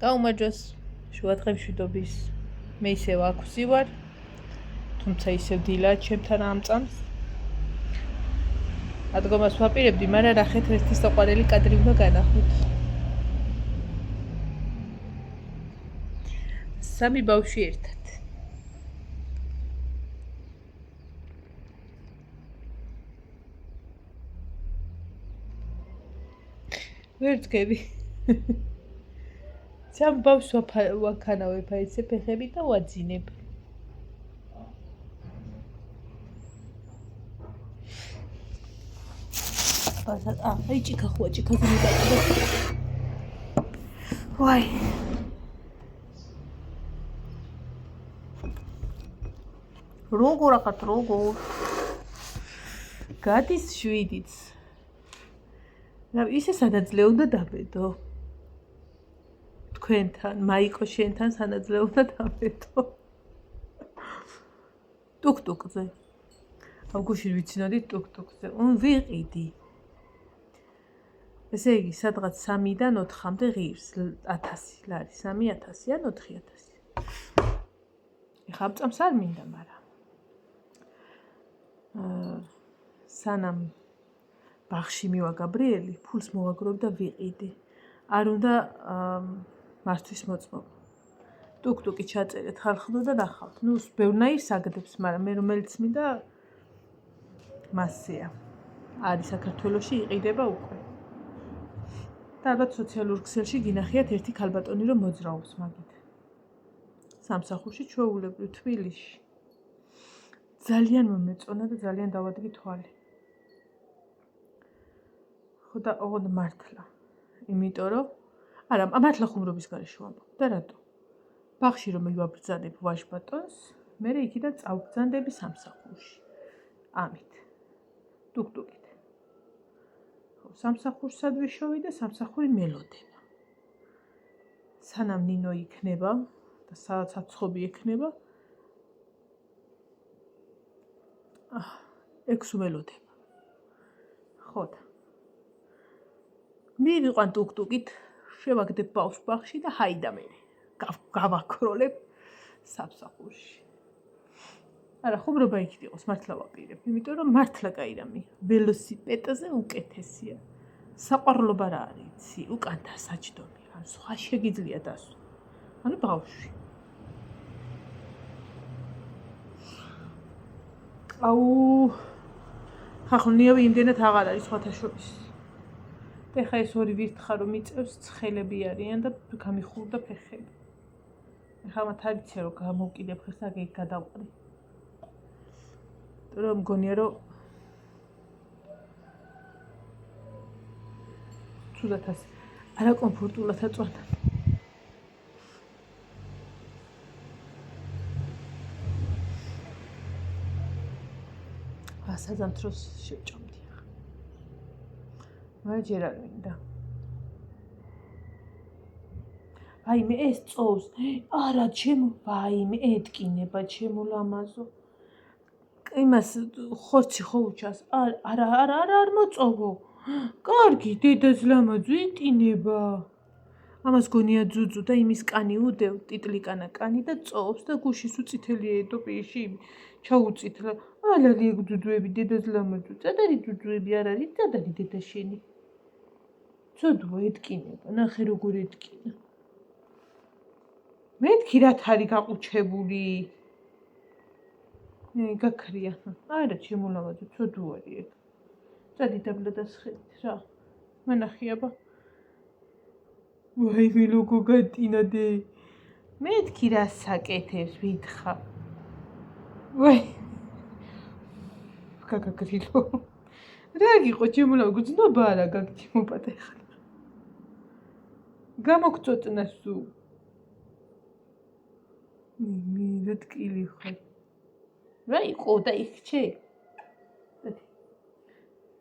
გაუმარჯოს შუადღემშვიდობის მე ისევ აქ ვზივარ, თუმცა ისევ დილაა ჩემთან ამ წამს. ადგომას ვაპირებდი, მაგრამ რახეთ ერთი საყვარელი კადრი უნდა განახოთ. სამი ბავშვი ერთად. ვერ ვდგები. სამ ბავშვს ვაქანავებ ესე ფეხები და ვაძინებ. აი ჭიქა ხოა, ჭიქა გიმიტა. ვაი. როგორ ახათ, როგორ? გადის 7-იც. რა ისე სადაძლე უნდა დაბედო. თქვენთან, მაიკო შენთან სადაძლე უნდა დაბედო. ტუკ-ტუკზე. ავგუშინ ვიცინოდი ტუკ-ტუკზე. ვიყიდი. ესე იგი, სადღაც 3-დან 4-მდე ღირს 1000 ლარი, 3000 ან 4000. ეხლა ამ წამს არ მინდა, მაგრამ სანამ ბაღში მივა გაბრიელი, ფულს მოვაგროვებ და ვიყიდი. არ უნდა მართვის მოწმობა. ტუკ-ტუკი ჩაწერეთ, ხალხდო და ნახავთ. ნუ ბევრნაირ საგდებს, მაგრამ მე რომელიც მინდა მასეა. არის საქართველოში იყიდება უკვე. და ალბათ სოციალურ ქსელში გინახიათ ერთი ქალბატონი რომ მოძრაობს მაგით. სამსახურში ჩვეულებრივ თბილისში. ძალიან მომეწონა და ძალიან დავადგი თვალი. ხო და ოღონდ მართლა. იმიტომ რომ არა, მართლა ხუმრობის გარეშე ვამბობ. და რატო? ბაღში რომ მივაბრძანებ ვაჟბატონს, მე იქიდან წავბრძანდები სამსახურში. ამით. ტუკ-ტუკით. ხო, სამსახურსად ვიშოვი და სამსახური მელოდება. სანამ ნინო იქნება და საცხობი ექნება, ექვსი მელოდება. ხო და მივიყვან ტუკ-ტუკით, შევაგდებ ბავშვს ბაღში და ჰაიდა მე გავაქროლებ სამსახურში. არა, ხუმრობა იქით იყოს, მართლა ვაპირებ, იმიტომ რომ მართლა კაი რამე, ველოსიპედზე უკეთესია. საყვარლობა რა არის, იცი, უკან დასაჯდომი, ან სხვა შეგიძლია დასვა. ანუ ბავშვი. ხახლნიავი იმდენად აღარ არის სხვათა შორის. ეხა ეს ორი ვირთხა რომ მიწევს, ცხელები არიან და გამიხურდა ფეხები. ეხა მათ არ იცი რომ გამოვკიდებ ხეს და ეგ გადავყრი. რომ მგონია რომ ცუდად ასე არაკომფორტულად აწვანა. საზამთროს შევჭამდი ახლა. მაგრამ ჯერ არ მინდა. ვაიმე ეს წოვს. არა, ჩემო, ვაიმე ეთკინება, ჩემო ლამაზო. იმას ხორცი ხო უჩას. არ მოწოვო. კარგი, დედას ლამაზო ეტინება. ამას გონია ძუძუ და იმის კანი უდევ, ტიტლიკანა კანი და წოვს და გუშის უწითელია ედო პირში. ჩაუწითლა. ალალი ეგ ძუძუები დედას ლამაზო. წადარი ძუძუები არ არის, წადარი დედა შენი. ცოდვა ეთკინება, ნახე როგორ ეთკინა. მეთქი რათ არის გაყუჩებული. გაქრია. არა, ჩემო ლამაზო, ცოდვარი ეგ. წადი დაბლა დასხედით რა. მანახი აბა. ვაიმე ლოგო გატინადე. მეთქი რა საკეთებს ვითხრა. ვაი. გაგაგრილო. რა გიყო ჩემო ლამაზო, გძნობა არა გაგჭი მოპატე ხარ. გამოგწოწნა სუ. მე დატკილი ხარ. რა იყო და იქჩე?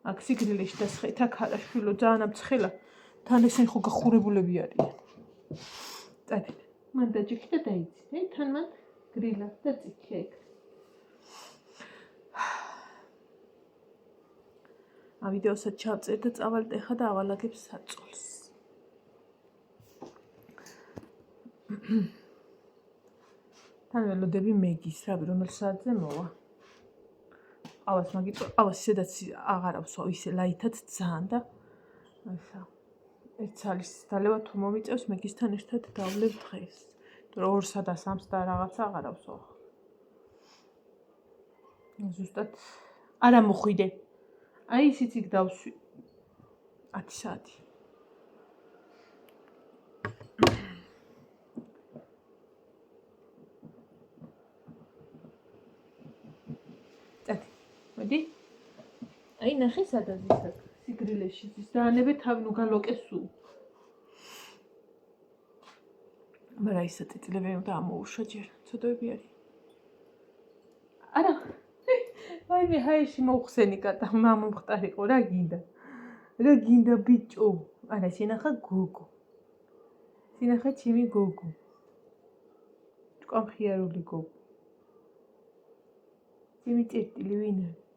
აქ სიგრილეში დასხეთ, აქ არა შვილო, ძალიან ამცხელა. თან ესენი ხო გახურებულები არიან. წადით. მან დაჯექი და დაიცი. თან მან გრილა და წიქე ეგ. ამ ვიდეოსაც ჩავწერ და წავალთ ეხა და ავალაგებ საწოლს. თან ველოდები მეგის, რომელ საათზე მოვა. ყავას მაგიტყვა, ყავას ისედაც აღარ აქვს, ისე ლაითად ძალიან და ესა. ერთ სალის დალევა თუ მომიწევს, მეგისთან ერთად დავლებ დღეს. თორე 2-სა და 3-ს და რაღაცა აღარ აქვს. ზუსტად არა მოხვიდე. აი ისიც იქ დავსვი 10 საათი. მოდი. აი ნახე სადაც ისე სიგრილეში ის დაანებე თავი ნუ გალოკე სულ. მაგრამ ისე წიწილები უნდა ამოუშვა ჯერ. ცოდოები არის. არა. აი მე ჰაიში მოხსენი კატა მომხტარიყო რა გინდა. რა გინდა ბიჭო. არა შენახა გოგო. შენახა ჩემი გოგო. თქვენ ხიარული გოგო. ჩემი წერტილი ვინ არის?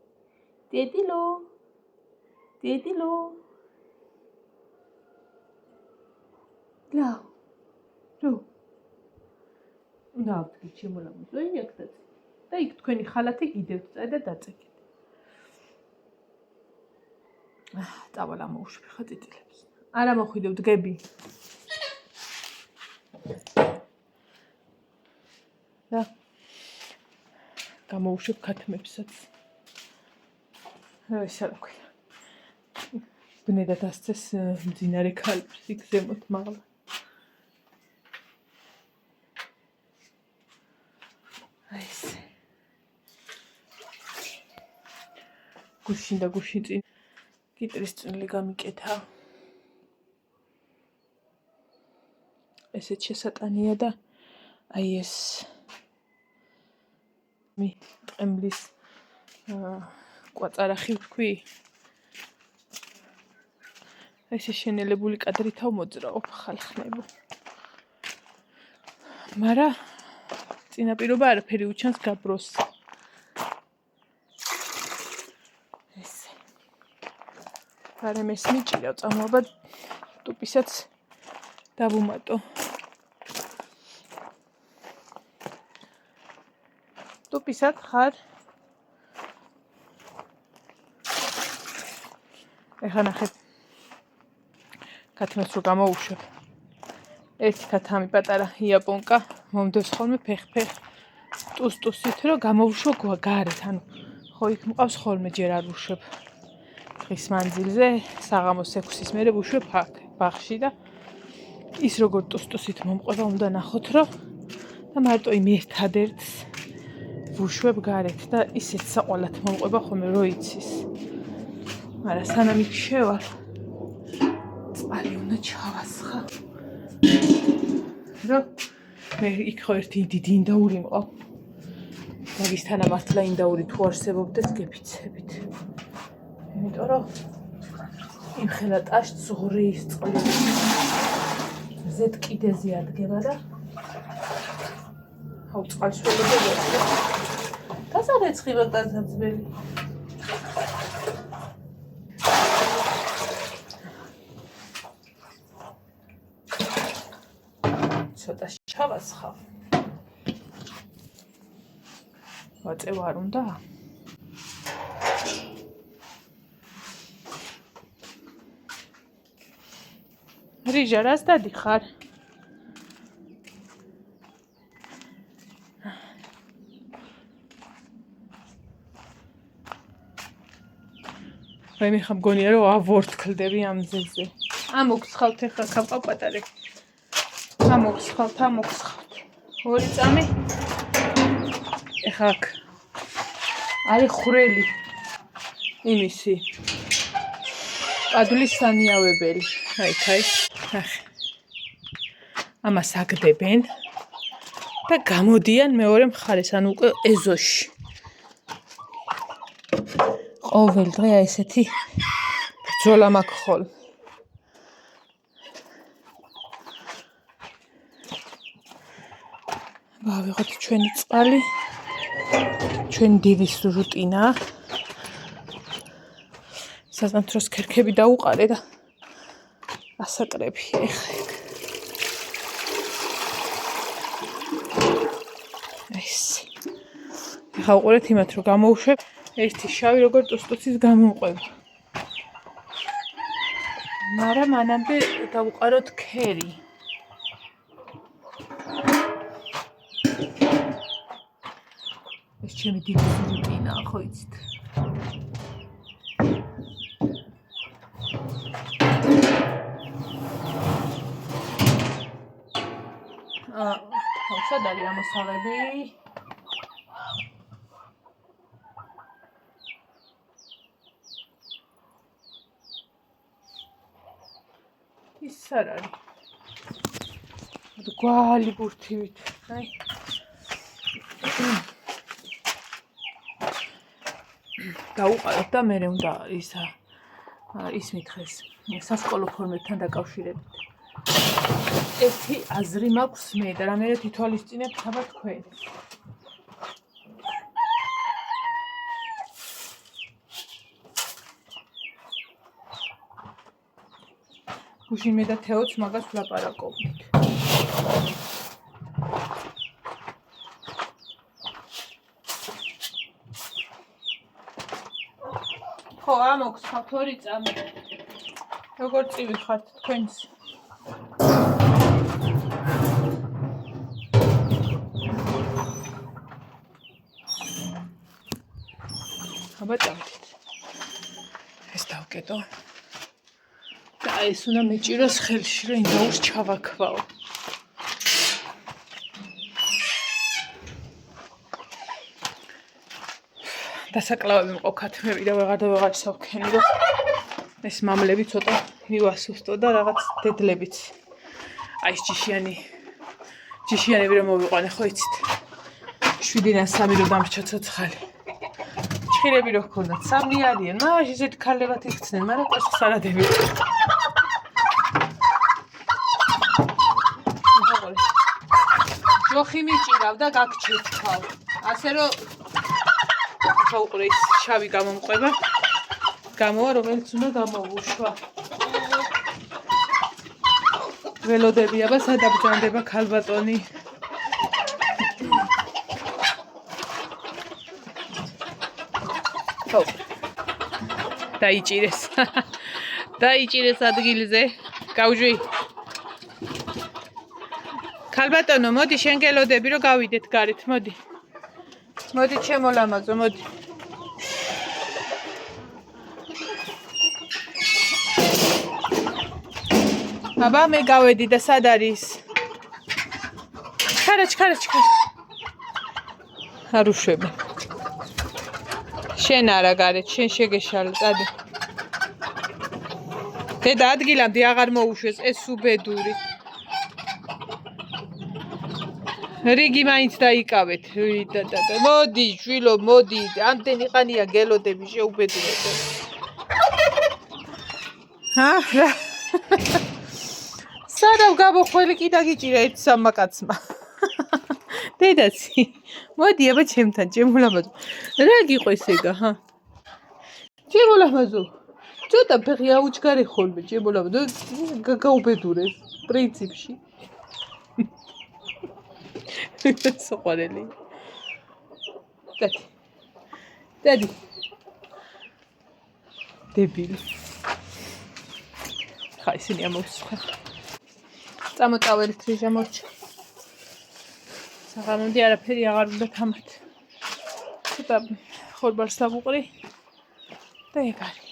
დედილო. დედილო. ლა. რო. ნავთი შემოლამოს. აი აქ დაწე. და იქ თქვენი ხალათი გიდევთ წა და დაწეკეთ. წავალ ამოუშვი ხა წიწილებს. არა მოხვიდევ დგები. და გამოუშვებ ქათმებსაც. ისა რა ქვია. ბნედად ასწეს მძინარე ქალებს იქ ზემოთ მაღლა. აი ესე. გუშინ და გუშინ წინ გიტრის წნილი გამიკეთა. ესეც შესატანია და აი ეს მე ტყემლის კვაწარახი ვქვი. ესე შენელებული კადრითავ მოძრაობ ხალხნებო. მარა წინაპირობა არაფერი უჩანს გაბროს. ესე. არა მეს მიჭირა წამოაბა ტუპისაც დავუმატო. ტუპისად ხარ? ეხლა ნახეთ. ქათმებს რო გამოუშვებ. ერთი ქათამი პატარა იაპონკა მომდევს ხოლმე ფეხ-ფეხ ტუსტუსით რო გამოუშვო გარეთ. ანუ ხო იქ მყავს ხოლმე ჯერ არ უშვებ. დღის მანძილზე საღამოს 6-ის მერე ვუშვებ აქ ბაღში და ის როგორ ტუსტუსით მომყვება უნდა ნახოთ რო და მარტო იმ ერთადერთს ვუშვებ გარეთ და ისეთ საყვალად მომყვება ხოლმე რო იცის. მაგრამ სანამ იქ შევალ წყალი უნდა ჩავასხა. რო მე იქ ხო ერთი დიდი ინდაური მყავ. მაგისთანა მართლა ინდაური თუ არსებობდეს გეფიცებით. იმიტომ რომ იმხელა ტაშს ზღრის წყალი ზედ კიდეზე ადგება და აუ წყალს ველოდება. გასარეცხიბო დასაძველი. ცოტა ჩავასხავ. ვაწევ არ უნდა? რიჟა რას დადიხარ? მე ხა მგონია რომ ავორთქლდები ამ ძეზე. ამოგცხავთ ეხლა ხავ პატარე. ამოგცხავთ. ორი წამი. ეხლა აქ არის ხვრელი. იმისი. პადულის სანიავებელი. აი, ნახე. ამას აგდებენ და გამოდიან მეორე მხარეს, ანუ უკვე ეზოში. ყოველ დღე აი ესეთი ბრძოლა მაქვს ხოლმე. ვიღოთ ჩვენი წყალი, ჩვენი დილის რუტინა. საზამთროს ქერქები დაუყარე და ასაკრები ეხლა. ახლა უყურეთ იმათ რომ გამოვუშვებ ერთი შავი როგორ ტუსტუსის გამოვყვება. მაგრამ მანამდე დავუყაროთ ქერი. ეს ჩემი დიდი რუტინაა, ხო იცით? სად არის ამოსაღები? ის არ არის. გვალი ბურთივით. აი. დავუყაროთ და მე უნდა ის მითხეს სასკოლო ფორმებთან დაკავშირებით. ერთი აზრი მაქვს მე და რამერეთ ითვალისწინებ თავად თქვენ. გუშინ მე და თეოც მაგას ვლაპარაკობდით. ხო, ამოქცავთ 2 წამი. როგორ წივი ხართ თქვენს? აბა წავიდეთ. ეს დავკეტო. და ეს უნდა მეჭიროს ხელში, რომ ინდაურს ჩავაქვაო. დასაკლავები მყოქათ, მე ვიდა ვეღარ ისავქენი, რომ ეს მამლები ცოტა მივასუსტო და რაღაც დედლებიც. აი ეს ჯიშიანები რომ მოვიყვანე, ხო იცით? 7-დან 3 რო დამრჩა ცოცხალი. ჭხირები რო ჰქონდათ, 3 არიან, მაშინ ესეთ ქალებად იქცნენ, მაგრამ პასუხს არ ადებენ. ჯოხი მიჭირავ და გაგჩირთავ. ასე რომ ხაუყურე ის შავი გამომყვება. გამოვა რომელიც უნდა გამოვუშვა. ველოდები აბა სად აბრძანდება ქალბატონი. ხო. დაიჭირეს. დაიჭირეს ადგილზე. გავჯვი. ქალბატონო, მოდი შენ გელოდები რომ გავიდეთ გარეთ, მოდი. მოდი ჩემო ლამაზო, მოდი. აბა მე გავედი და სად არის? ხარაჩ. არ უშვები. შენ არა გარეთ, შენ შეგეშალე, წადი. დედა ადგილამდე აღარ მოუშვეს, ეს უბედური. რიგი მაინც დაიკავეთ. მოდი, შვილო, მოდი. ამდენი ხანია გელოდები შეუბედურებ. რა? სადავ გამოხველი კიდე გიჭირა ერთ სამაკაცმა. დედაცი, მოდი აბა ჩემთან, ჩემულამაზო. რა გიყო ესეგა, ჰა? ჩემულამაზო. ცოტა ფეხი აუჩქარე ხოლმე, ჩემულამაზო. გაუბედურეს პრინციპში. სოყვარელი. დადი. დებილი. ხა ისინი ამოვსხა. წამოწავალ თრიჟა მორჩა. საღამომდე არაფერი აღარ უნდა თამათ. ცოტა ხორბალს დავუყრი და ეგ არის.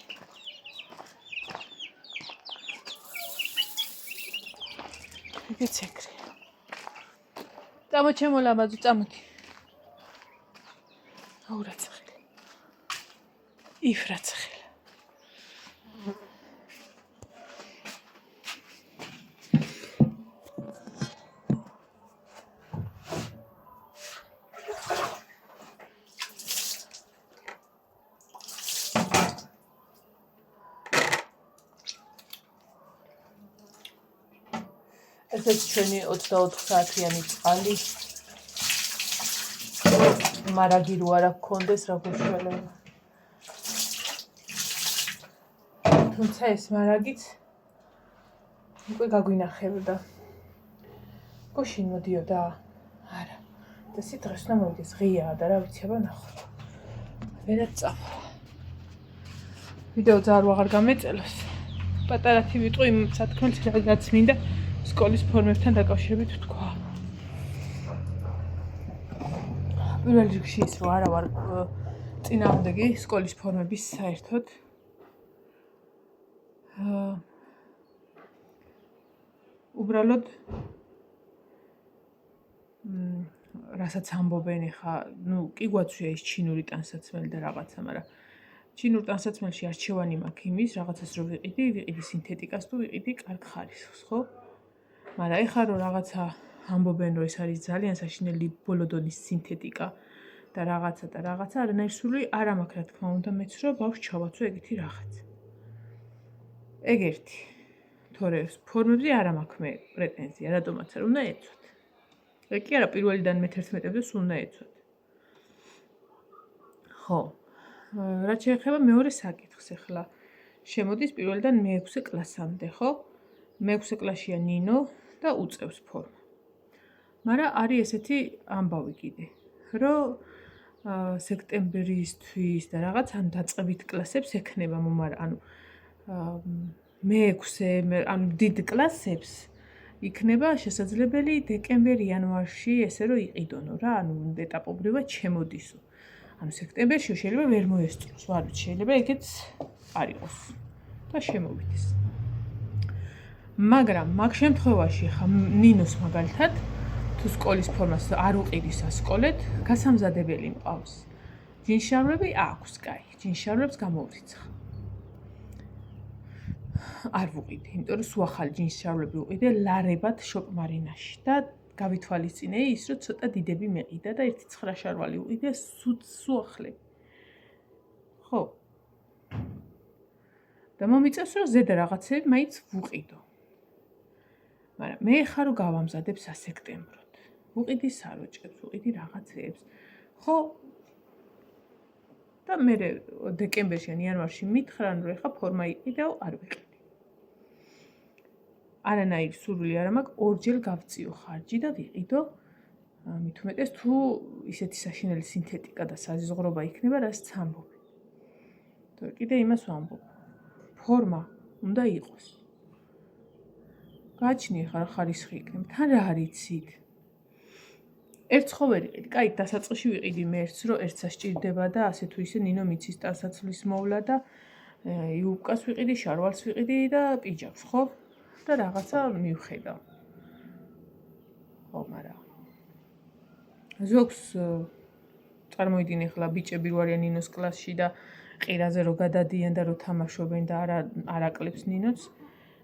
ეგეც ეგრე. წამოჩემო ლამაზო, წამოდი. აურაცხელი. იფრაცხელი. ესეც ჩვენი 24 საათიანი წყალი. მარაგი რო არა გქონდეს რა გუშველება. თუმცა ეს მარაგიც უკვე გაგვინახებდა. გუშინ მოდიოდა? არა. და სიტყვას უნდა მოვიდეს ღიაა და რა ვიცი აბა ნახოთ. ვერაც წავა. ვიდეო ძალიან აღარ გამეწელოს. პატარათი ვიტყვი იმ სათქმელს რაც მინდა სკოლის ფორმებთან დაკავშირებით ვთქვა. პირველ რიგში ის რომ არა ვარ წინააღმდეგი სკოლის ფორმების საერთოდ. უბრალოდ რასაც ამბობენ ხა, კი გვაცვია ის ჩინური ტანსაცმელი და რაღაცა, მაგრამ ჩინურ ტანსაცმელში არჩევანი მაქვს იმის, რაღაცას რო ვიყიდი სინთეტიკას თუ ვიყიდი კარგ ხარისხს, ხო? მაგრამ ეხლა რომ რაღაცა ამბობენ რომ ეს არის ძალიან საშინელი ბოლოდონის სინთეტიკა და რაღაცა, არანაირ სული არ მაქვს რა თქმა უნდა მეც რომ ბავშვს ჩავაცვო ეგეთი რაღაც. ეგ ერთი. თორე ფორმებზე არ მაქვს მე პრეტენზია, რატომაც არ უნდა ეცვათ. ეგ კი არა პირველიდან მე-11-ზე სულ უნდა ეცვათ. ხო. რაც შეეხება მეორე საკითხს ახლა. შემოდის პირველიდან მე-6 კლასამდე, ხო? მე-6 კლასშია ნინო და უწევს ფორმა. მაგრამ არის ესეთი ამბავი კიდე, რომ სექტემბრისთვის და რაღაც ან დაწყებით კლასებს ექნება მომარა, ანუ მე-6-ე, ანუ დიდ კლასებს იქნება შესაძლებელი დეკემბერ-იანვარში ესე რომ იყიდონო რა, ანუ ეტაპობრივად შემოდისო. ანუ სექტემბერში შეიძლება ვერ მოესწროს, არ ვიცი, შეიძლება ეგეც არ იყოს და შემოვიდეს. მაგრამ მაგ შემთხვევაში ხა ნინოს მაგალითად თუ სკოლის ფორმას არ უყიდის სასკოლეთ, გასამზადებელი მყავს. ჯინსშავლები აქვს, კაი, ჯინსშავლებს გამოვრიცხა. არ ვუყიდე, იმიტომ რომ სულ ახალი ჯინსშავლები უყიდე ლარებად შოპ-მარინაში და გავითვალისწინე ის, რომ ცოტა დიდები მეყიდა და 1.9 შარვალი უყიდე სულ ახლები. ხო. და მომიწევს რომ ზედა რაღაცები მაინც ვუყიდო. მაგრამ მე ხარ რომ გავამზადებ სასექტემბროდ. ვუყიდი საროჭებს, ვუყიდი რაღაცებს. ხო? და მე დეკემბერში ან იანვარში მითხრან რომ ეხა ფორმა იყიდაო, არ ვიყიდე. არანაირი სურვილი არ მაქვს, ორჯერ გავწიო ხარჯი და ვიყიდო. მით უმეტეს თუ ისეთი საშინელი სინთეტიკა და საზღვრობა იქნება, რაც ამბობ. თორე კიდე იმას ვამბობ. ფორმა უნდა იყოს. გაჩნი ხარ ხარისხი იქნება. თან რა არიცით? ერთს ხო ვერ იყიდი. კაი, დასაწყისში ვიყიდი მე ერთს, რომ ერთს ასჭირდება და ასე თუ ისე ნინო მიცის ტანსაცმლის მოვლა და იუბკას ვიყიდი, შარვალს ვიყიდი და პიჯაკს, ხო? და რაღაცა მივხედავ. ხო, მაგრამ ზოგს წარმოიდგინე ახლა ბიჭები რო არიან ნინოს კლასში და ყირაზე რო გადადიან და რო თამაშობენ და არ აკლებს ნინოც,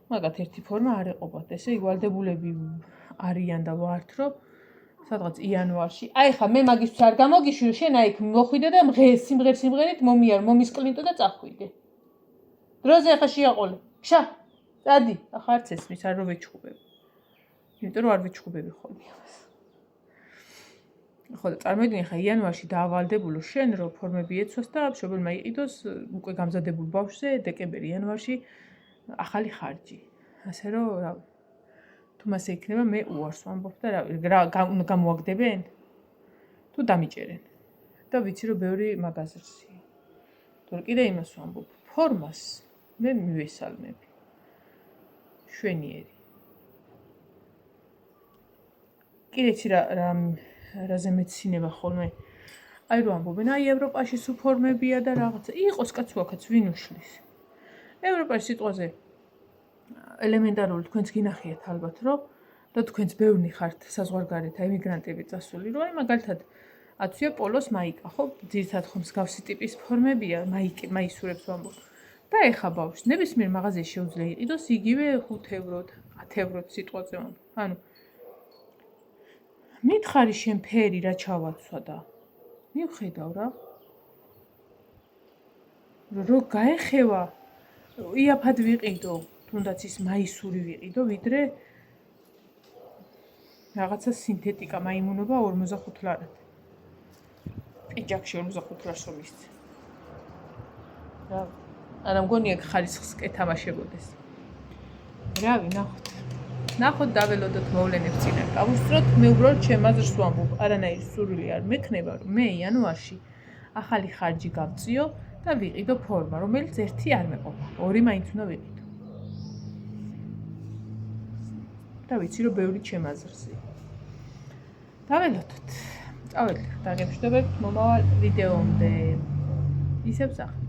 მაგათ ერთი ფორმა არ ეყოფათ. ესე ივალდებულები არიან და ვართ, რომ სადღაც იანვარში. აი ხა მე მაგისთვის არ გამოგიშვი, შენ აი იქ მოხვიდე და სიმღერით მომიარ, მომისკლინტო და წახვიდე. დროზე ხა შეაყოლე. შა დადი, ახლა არც ესმის, არ რო ვეჩხუბები. იმიტომ რომ არ ვეჩხუბები ხოლმე ამას. ხო და წარმოიდგინე ხა იანვარში დაავალდებულო შენ რომ ფორმები ეცვას და მშობელმა იყიდოს უკვე გამზადებულ ბავშვზე დეკემბერ-იანვარში ახალი ხარჯი. ასე რომ რა თუ მასე იქნება მე უარს ვამბობ და რა გამოაგდებენ? თუ დამიჭერენ. და ვიცი რომ ბევრი მაგაზრსი. თორე კიდე იმას ვამბობ, ფორმას მე მივესალმები. შვენიერი. კიდეც რაზე მეცინება ხოლმე. აი რომ ამბობენ, აი ევროპაში სულ ფორმებია და რაღაცა. იყოს კაცო აქაც ვინ უშლის. ევროპაში სიტყვაზე ელემენტარული თქვენც გინახიათ ალბათ, რომ და თქვენც ბევრი ხართ საზღვარგარეთ ემიგრანტები წასული, რომ აი მაგალითად აცვია პოლოს მაიკა, ხო? ძირითადად ხო მსგავსი ტიპის ფორმებია, მაისურებს ვამბობ. და ეხა ბავშვს ნებისმიერ მაღაზიაში შეუძლია იყიდოს იგივე 5 ევროდ, 10 ევროდ სიტყვაზე ვამბობ. ანუ მითხარი შენ ფერი რა ჩავაცვა და მივხედავ რა. რო გაეხევა იაფად ვიყიდო, თუნდაც ის მაისური ვიყიდო, ვიდრე რაღაცა სინთეტიკა მაიმუნობა 45 ლარად. პიჯაკში 45 ლარს რომ ისწე. რა, არა მგონია ხარისხს კეთამაშებოდეს. რავი, ნახოთ. ნახოთ, დაველოდოთ, მოვლენებს წინარ გავუსწროთ, მე უბრალოდ ჩემ აზრს ვამბობ, არანაირი სურვილი არ მექნება, რომ მე იანვარში ახალი ხარჯი გავწიო და ვიყიდო ფორმა, რომელიც ერთი არ მეყოფა, ორი მაინც უნდა ვიყიდო. და ვიცი, რომ ბევრი ჩემ აზრზეა. დაველოდოთ. წავედით, დაგემშვიდობებთ მომავალ ვიდეომდე. ისევ სახით.